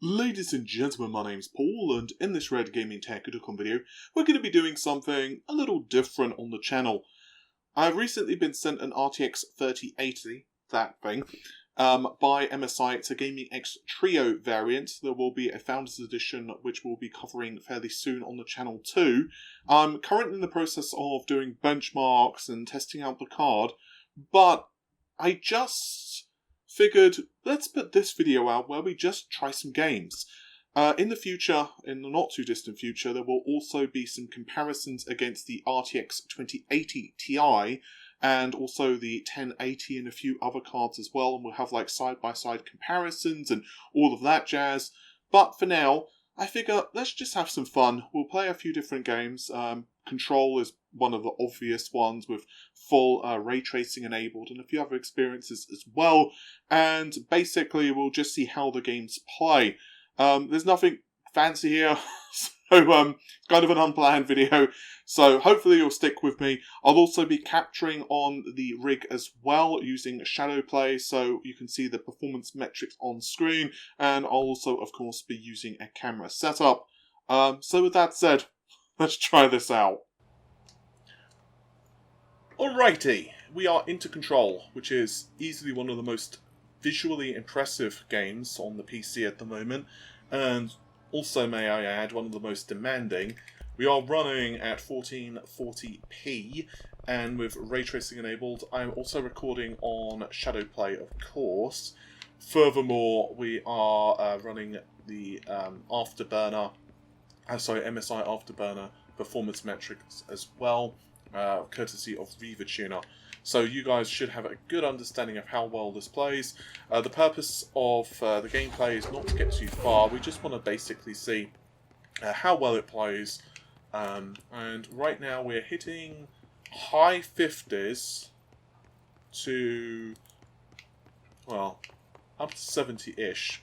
Ladies and gentlemen, my name's Paul, and in this Red Gaming Tech.com video, we're going to be doing something a little different on the channel. I've recently been sent an RTX 3080, that thing, by MSI. It's a Gaming X Trio variant. There will be a Founders Edition, which we'll be covering fairly soon on the channel too. I'm currently in the process of doing benchmarks and testing out the card, but I just figured, let's put this video out where we just try some games. In the future, in the not too distant future, there will also be some comparisons against the RTX 2080 Ti and also the 1080 and a few other cards as well, and we'll have like side-by-side comparisons and all of that jazz. But for now, I figure let's just have some fun. We'll play a few different games. Control is one of the obvious ones with full ray tracing enabled and a few other experiences as well. And basically we'll just see how the games play. There's nothing fancy here, so it's kind of an unplanned video. So hopefully you'll stick with me. I'll also be capturing on the rig as well using shadow play, so you can see the performance metrics on screen. And I'll also, of course, be using a camera setup. So with that said, let's try this out. Alrighty, we are into Control, which is easily one of the most visually impressive games on the PC at the moment, and also, may I add, one of the most demanding. We are running at 1440p, and with ray tracing enabled. I'm also recording on shadow play, of course. Furthermore, we are running the MSI Afterburner performance metrics as well, courtesy of Viva Tuner. So you guys should have a good understanding of how well this plays. The purpose of the gameplay is not to get too far. We just want to basically see how well it plays. And right now we're hitting high 50s to, well, up to 70-ish.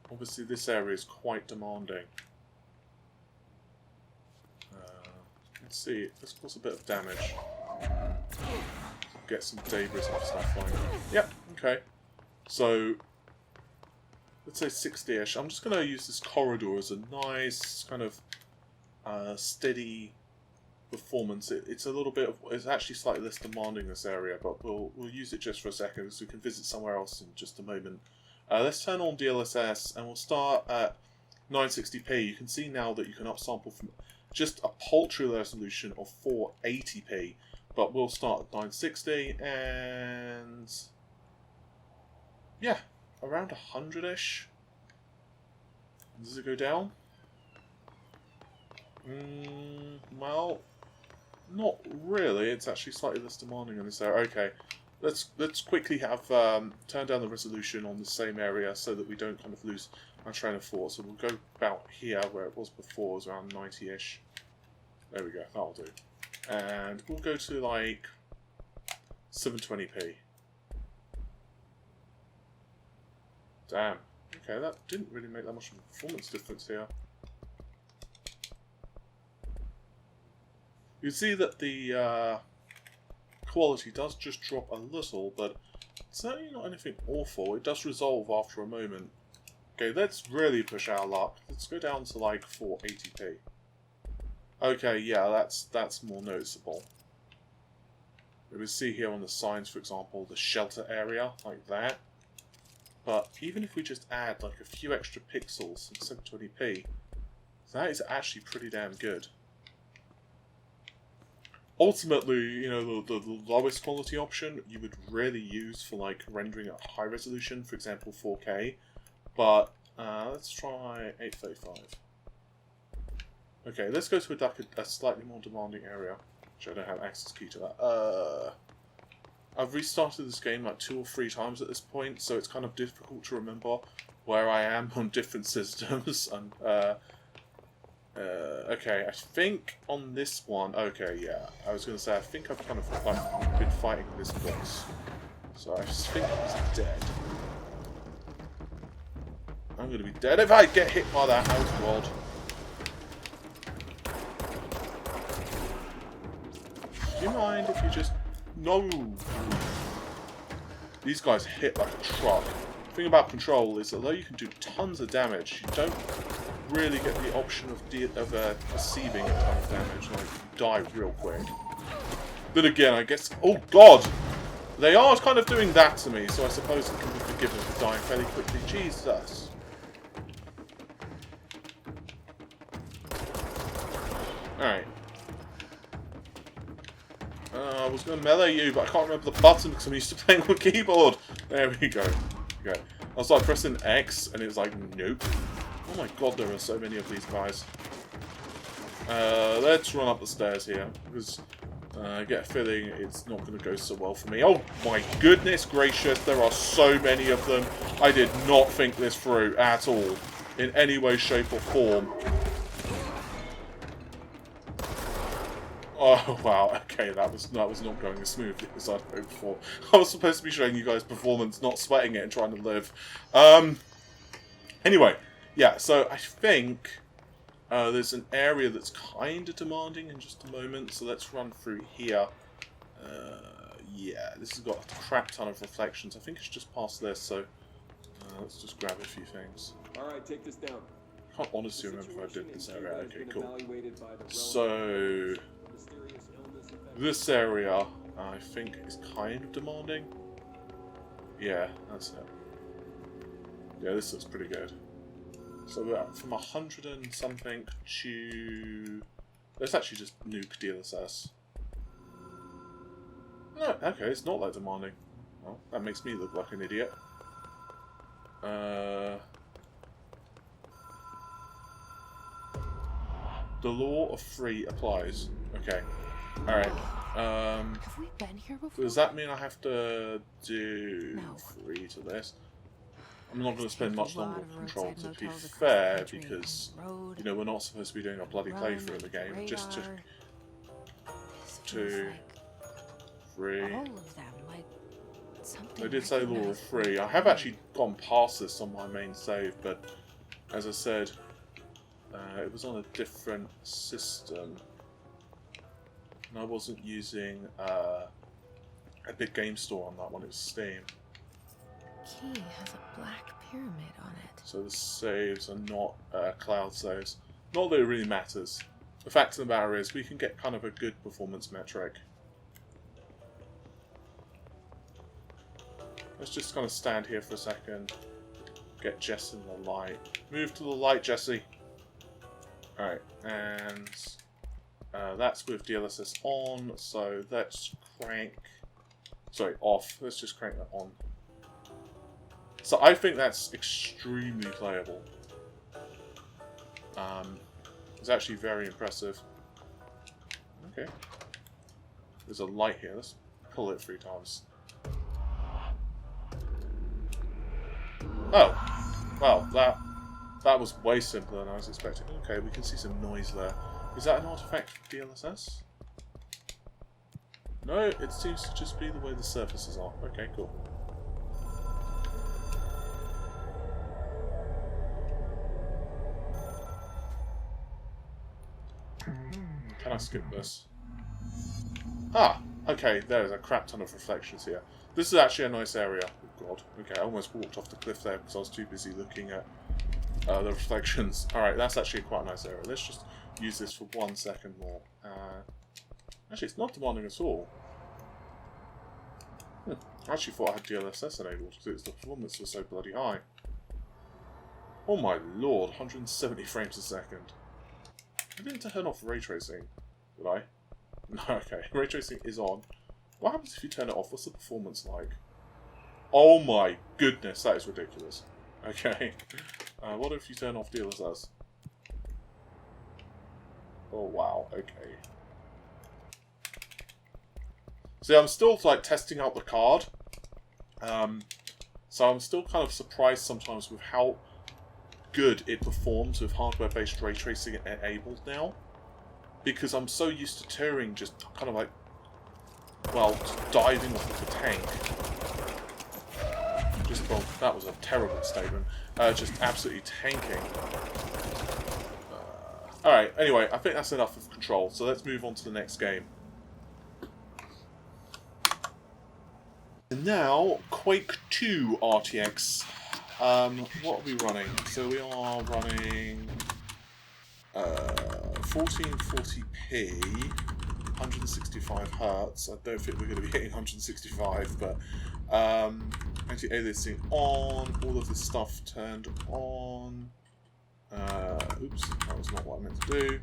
Obviously this area is quite demanding. Let's see, let's cause a bit of damage. Get some debris and stuff like that. Yep, okay. So, let's say 60-ish. I'm just going to use this corridor as a nice kind of steady performance. It's a little bit of, it's actually slightly less demanding, this area, but we'll use it just for a second so we can visit somewhere else in just a moment. Let's turn on DLSS and we'll start at 960p. You can see now that you can upsample from just a paltry resolution of 480p, but we'll start at 960 and yeah, around 100-ish. Does it go down? Well, not really. It's actually slightly less demanding in this area. Okay, let's quickly have turn down the resolution on the same area so that we don't kind of lose our train of thought. So we'll go about here where it was before, it was around 90-ish. There we go, that'll do. And we'll go to like 720p. Damn. Okay, that didn't really make that much of a performance difference here. You see that the quality does just drop a little, but it's certainly not anything awful. It does resolve after a moment. Okay, let's really push our luck. Let's go down to like 480p. Okay, yeah, that's more noticeable. We see here on the signs, for example, the shelter area, like that. But even if we just add like a few extra pixels in 720p, that is actually pretty damn good. Ultimately, you know, the lowest quality option you would really use for like rendering at high resolution, for example 4K. But let's try 835. Okay, let's go to a slightly more demanding area, which I don't have access key to that. I've restarted this game like 2 or 3 times at this point, so it's kind of difficult to remember where I am on different systems. And okay, I think on this one, okay, yeah, I was going to say I think I've kind of been fighting this boss, so I just think he's dead. I'm going to be dead if I get hit by that house rod. Do you mind if you just... No! These guys hit like a truck. The thing about Control is, although you can do tons of damage, you don't really get the option of receiving a ton of damage. Like, you die real quick. Then again, I guess... Oh, God! They are kind of doing that to me, so I suppose it can be forgiven for dying fairly quickly. Jesus. Alright. I was going to melee you, but I can't remember the button because I'm used to playing on keyboard. There we go. Okay. I was like pressing X, and it was like, nope. Oh my god, there are so many of these guys. Let's run up the stairs here, because I get a feeling it's not going to go so well for me. Oh my goodness gracious, there are so many of them. I did not think this through at all, in any way, shape or form. Oh wow, okay, that was not going as smoothly as I'd hoped for. I was supposed to be showing you guys performance, not sweating it and trying to live. Anyway, yeah, so I think there's an area that's kind of demanding in just a moment, so let's run through here. Yeah, this has got a crap ton of reflections. I think it's just past this, so let's just grab a few things. Alright, take this down. I can't honestly remember if I did this area. Okay, cool. So, this area, I think, is kind of demanding. Yeah, that's it. Yeah, this looks pretty good. So we're up from 100 and something to... Let's actually just nuke DLSS. No, okay, it's not that demanding. Well, that makes me look like an idiot. The law of 3 applies. Okay. Alright. Have we been here before? Does that mean I have to do 3 to this? I'm not going to spend much longer with Control, to be fair, because, you know, we're not supposed to be doing a bloody playthrough of the game. Just to 2, 3. All of them, like something. I did say law of 3. I have actually gone past this on my main save, but as I said, it was on a different system, and I wasn't using Epic Game Store on that one. It was Steam. Key has a black pyramid on it. So the saves are not cloud saves. Not that it really matters. The fact of the matter is, we can get kind of a good performance metric. Let's just kind of stand here for a second. Get Jess in the light. Move to the light, Jessie. Alright, and that's with DLSS on, so let's crank... Sorry, off. Let's just crank that on. So I think that's extremely playable. It's actually very impressive. Okay. There's a light here. Let's pull it 3 times. Oh! Well, that was way simpler than I was expecting. Okay, we can see some noise there. Is that an artifact for DLSS? No, it seems to just be the way the surfaces are. Okay, cool. Can I skip this? Ah! Okay, there's a crap ton of reflections here. This is actually a nice area. Oh god. Okay, I almost walked off the cliff there because I was too busy looking at the reflections. Alright, that's actually quite a nice area. Let's just use this for 1 second more. Actually, it's not demanding at all. I actually thought I had DLSS enabled because the performance was so bloody high. Oh my lord, 170 frames a second. I didn't turn off ray tracing, did I? No, okay. Ray tracing is on. What happens if you turn it off? What's the performance like? Oh my goodness, that is ridiculous. Okay. What if you turn off DLSS? Oh wow, okay. See, I'm still like testing out the card. So I'm still kind of surprised sometimes with how good it performs with hardware-based ray tracing enabled now, because I'm so used to Turing just kind of like, well, just diving off of the tank. Just, well, that was a terrible statement. Just absolutely tanking. Alright, anyway, I think that's enough of Control, so let's move on to the next game. And now, Quake II RTX. what are we running? So we are running 1440p, 165 hertz. I don't think we're going to be hitting 165, but anti-aliasing on, all of this stuff turned on. Oops, that was not what I meant to do.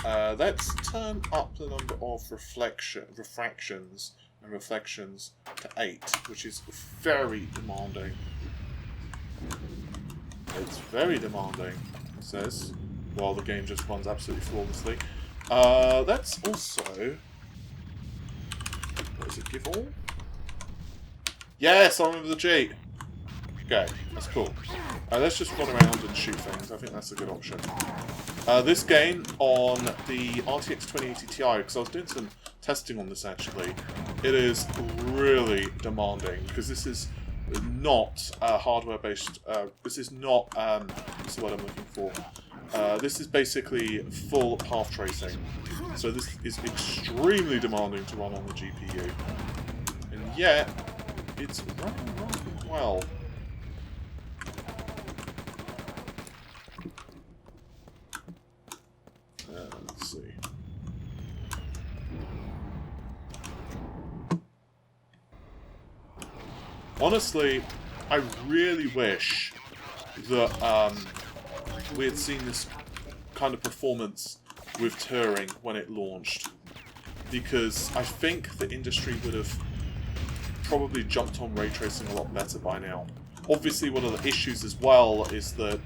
Let's turn up the number of refractions and reflections to 8, which is very demanding. It's very demanding, it says, while the game just runs absolutely flawlessly. Let's also... What is it, give all? Yes, I remember the cheat! Okay, that's cool. Let's just run around and shoot things. I think that's a good option. This game on the RTX 2080 Ti, because I was doing some testing on this actually, it is really demanding, because this is not hardware-based, this is not, what's the word I'm looking for? This is basically full path tracing. So this is extremely demanding to run on the GPU. And yet, it's running rather well. Let's see. Honestly, I really wish that we had seen this kind of performance with Turing when it launched, because I think the industry would have probably jumped on ray tracing a lot better by now. Obviously, one of the issues as well is that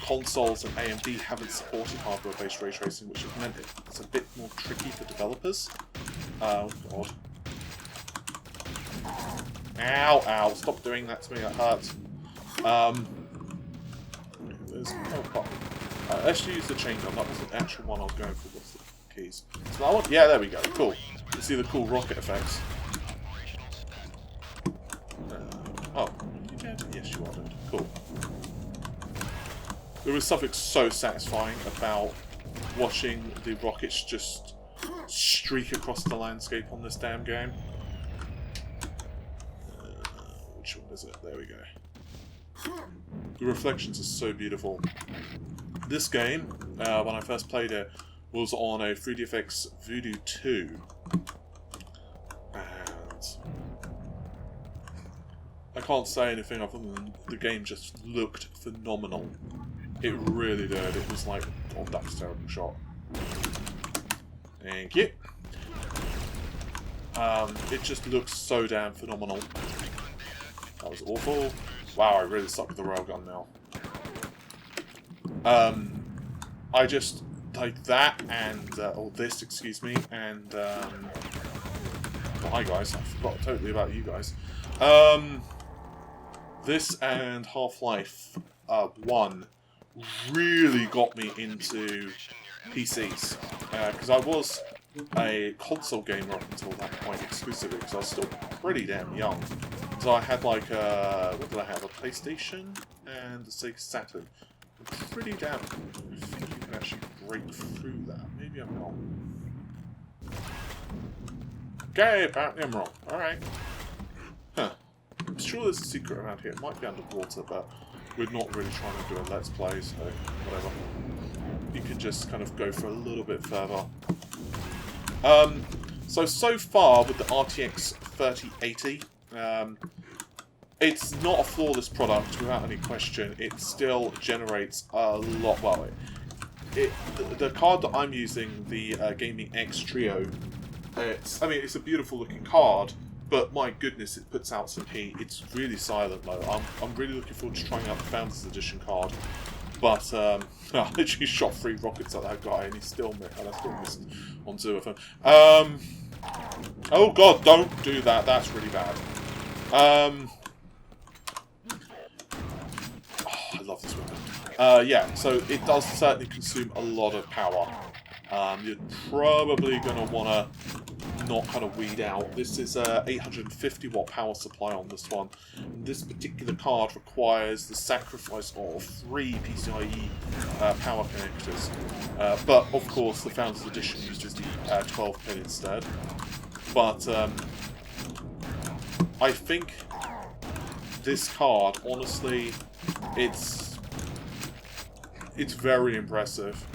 consoles and AMD haven't supported hardware-based ray tracing, which has meant it's a bit more tricky for developers. Oh god. Ow, ow, stop doing that to me, that hurts. There's no button. Let's use the chain gun, that was the actual one I was going for. What's the keys? So that one? Yeah, there we go, cool. You see the cool rocket effects. Oh, you dead? Yes, you are dead. Cool. There was something so satisfying about watching the rockets just streak across the landscape on this damn game. Which one is it? There we go. The reflections are so beautiful. This game, when I first played it, was on a 3DFX Voodoo 2. And I can't say anything other than the game just looked phenomenal. It really did. It was like, oh, that was a terrible shot. Thank you. It just looks so damn phenomenal. That was awful. Wow, I really suck with the railgun now. I just like that and or this, excuse me, and well, hi guys, I forgot totally about you guys. This and Half-Life 1 really got me into PCs, because I was a console gamer up until that point exclusively, because I was still pretty damn young. So I had like a, what did I have, a PlayStation and a Sega Saturn. I'm pretty damn, I think you can actually break through that. Maybe I'm wrong. Okay, apparently I'm wrong. Alright. Huh. I'm sure there's a secret around here. It might be underwater, but we're not really trying to do a Let's Play, so whatever. You can just kind of go for a little bit further. So far with the RTX 3080, it's not a flawless product without any question. It still generates a lot. Well, the card that I'm using, the Gaming X Trio, it's a beautiful looking card, but my goodness, it puts out some heat. It's really silent though. I'm really looking forward to trying out the Founders Edition card. But I literally shot 3 rockets at that guy, and he still missed. And I still missed on 2 of them. Oh god, don't do that. That's really bad. Oh, I love this weapon. Yeah, so it does certainly consume a lot of power. You're probably going to want to not kind of weed out. This is a 850 watt power supply on this one. And this particular card requires the sacrifice of 3 PCIe power connectors. But of course the Founders Edition uses the 12 pin instead. But I think this card, honestly, it's very impressive.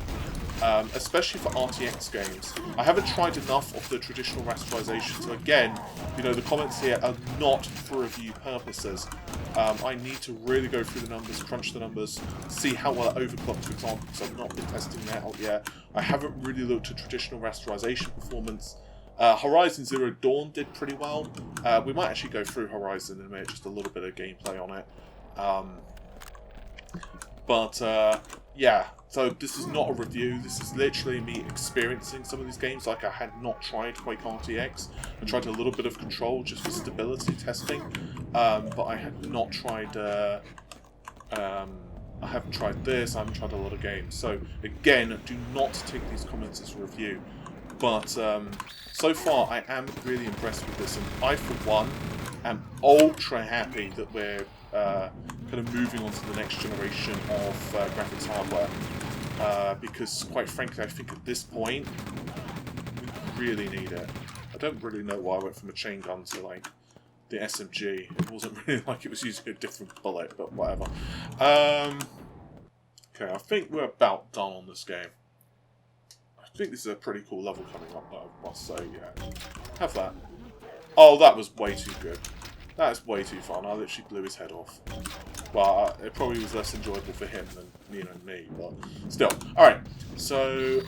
Especially for RTX games. I haven't tried enough of the traditional rasterization, so again, you know, the comments here are not for review purposes. I need to really go through the numbers, crunch the numbers, see how well it overclocked, for example, because I've not been testing that out yet. I haven't really looked at traditional rasterization performance. Horizon Zero Dawn did pretty well. We might actually go through Horizon in a minute, just a little bit of gameplay on it. Yeah, so this is not a review, this is literally me experiencing some of these games. Like, I had not tried Quake RTX. I tried a little bit of Control just for stability testing, but I had not tried, I haven't tried this, I haven't tried a lot of games. So, again, do not take these comments as a review. But, so far, I am really impressed with this, and I, for one, am ultra happy that we're kind of moving on to the next generation of graphics hardware, because quite frankly I think at this point we really need it. I don't really know why I went from a chain gun to like the SMG. It wasn't really like it was using a different bullet, but whatever. Okay, I think we're about done on this game. I think this is a pretty cool level coming up though, I must say. Yeah, have that. Oh, that was way too good. That is way too fun. I literally blew his head off. Well, it probably was less enjoyable for him than, you know, me, but still. Alright, so, you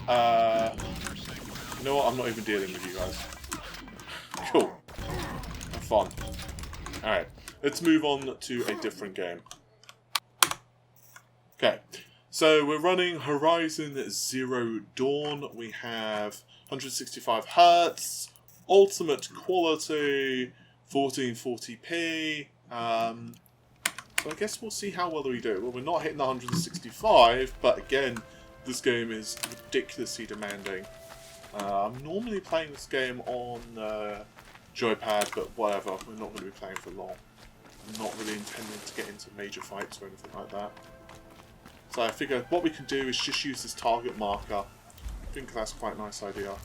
know what? I'm not even dealing with you guys. Cool. Have fun. Alright, let's move on to a different game. Okay, so we're running Horizon Zero Dawn. We have 165 Hz, ultimate quality, 1440p. So I guess we'll see how well we do. Well, we're not hitting the 165, but again, this game is ridiculously demanding. I'm normally playing this game on joypad, but whatever, we're not going to be playing for long. I'm not really intending to get into major fights or anything like that. So I figure what we can do is just use this target marker. I think that's quite a nice idea.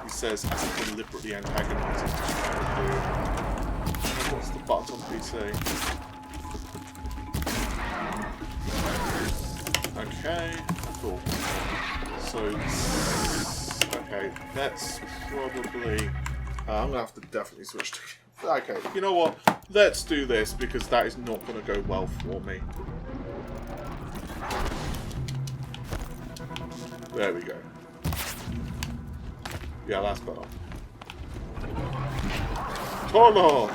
He says as deliberately antagonising as you can do. What's the buttons on PC? Okay, cool. So, okay, that's probably... I'm going to have to definitely switch to... Okay, you know what? Let's do this, because that is not going to go well for me. There we go. Yeah, that's better. Toro!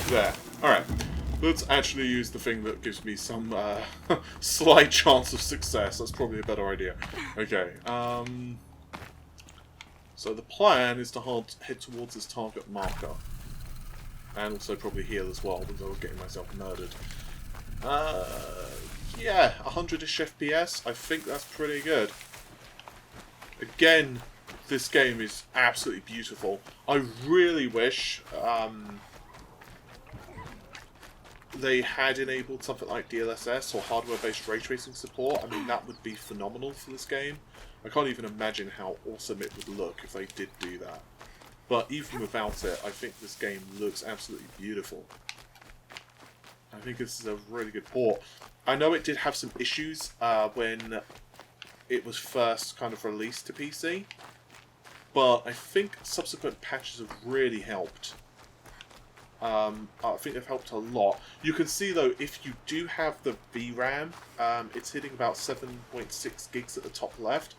There. Alright. Let's actually use the thing that gives me some slight chance of success. That's probably a better idea. Okay. So the plan is to head towards this target marker. And also probably heal as well, because I was getting myself murdered. Yeah, 100-ish FPS. I think that's pretty good. Again, this game is absolutely beautiful. I really wish they had enabled something like DLSS or hardware-based ray tracing support. I mean, that would be phenomenal for this game. I can't even imagine how awesome it would look if they did do that. But even without it, I think this game looks absolutely beautiful. I think this is a really good port. I know it did have some issues when it was first kind of released to PC, but I think subsequent patches have really helped. I think they've helped a lot. You can see though, if you do have the VRAM, it's hitting about 7.6 gigs at the top left.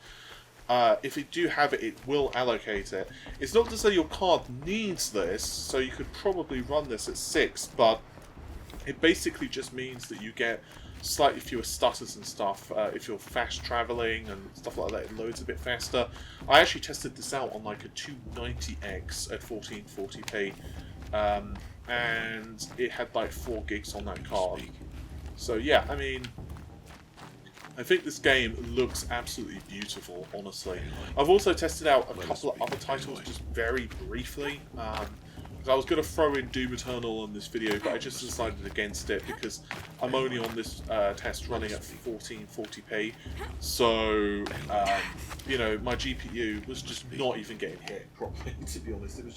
If you do have it, it will allocate it. It's not to say your card needs this, so you could probably run this at 6, but it basically just means that you get slightly fewer stutters and stuff. If you're fast traveling and stuff like that, it loads a bit faster. I actually tested this out on like a 290X at 1440p, and it had like 4 gigs on that card. So yeah, I mean, I think this game looks absolutely beautiful, honestly. I've also tested out a couple of other titles just very briefly. I was going to throw in Doom Eternal on this video, but I just decided against it because I'm only on this test running at 1440p. So, you know, my GPU was just not even getting hit properly, to be honest. It was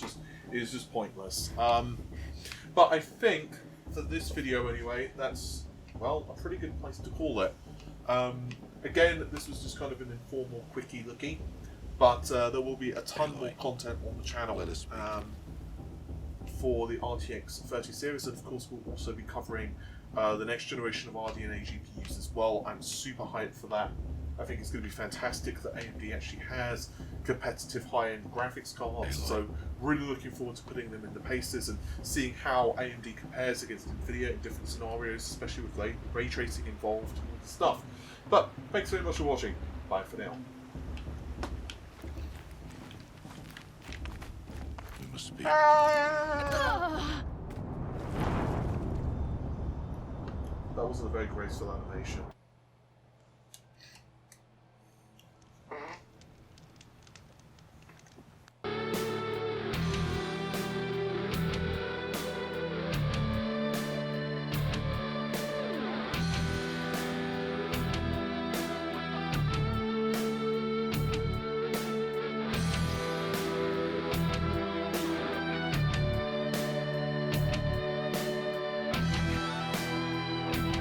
just pointless. But I think, for this video anyway, that's, well, a pretty good place to call it. Again, this was just kind of an informal, quickie looky, but there will be a ton more content on the channel for the RTX 30 series, and of course we'll also be covering the next generation of RDNA GPUs as well. I'm super hyped for that. I think it's going to be fantastic that AMD actually has competitive high-end graphics cards, so really looking forward to putting them in the paces and seeing how AMD compares against Nvidia in different scenarios, especially with ray tracing involved and all this stuff. But thanks very much for watching. Bye for now. We must be. That wasn't a very graceful animation.